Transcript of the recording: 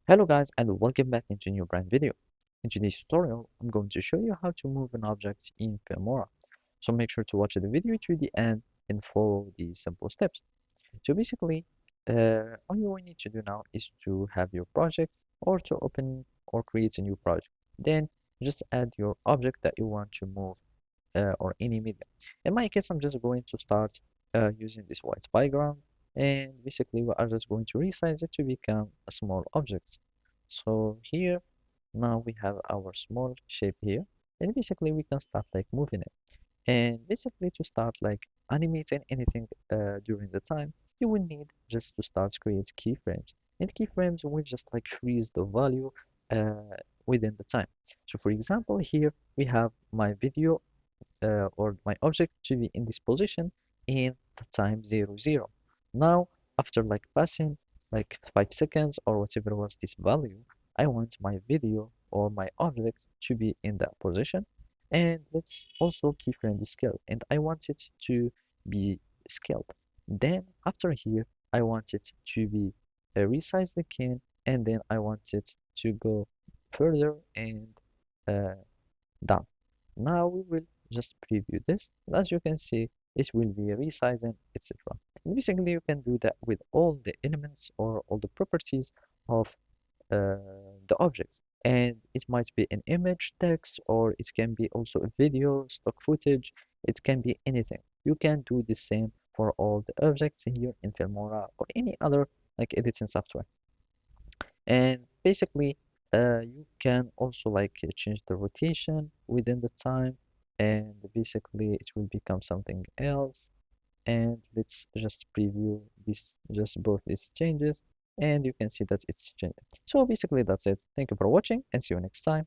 Hello guys and welcome back into a new brand video. In today's tutorial, I'm going to show you how to move an object in Filmora. So make sure to watch the video to the end and follow these simple steps. So basically, all you will need to do now is to have your project or to open or create a new project. Then just add your object that you want to move or any media. In my case, I'm just going to start using this white background, and basically we are just going to resize it to become a small object. So here now we have our small shape here, and basically we can start like moving it. And basically to start like animating anything during the time, you will need just to start create keyframes. And keyframes will just like freeze the value within the time. So for example, here we have my video or my object to be in this position in the time 0, 0. Now, after like passing like 5 seconds or whatever was this value, I want my video or my object to be in that position. And let's also keyframe the scale. And I want it to be scaled. Then after here, I want it to be resized again. And then I want it to go further and uh, done. Now we will just preview this. As you can see, it will be resizing, etc. And basically, you can do that with all the elements or all the properties of uh, the objects. And it might be an image, text, or it can be also a video, stock footage. It can be anything. You can do the same for all the objects here in Filmora or any other like editing software. And basically you can also like change the rotation within the time, and basically it will become something else. And let's just preview this, just both these changes, and you can see that it's changing. So basically that's it. Thank you for watching and see you next time.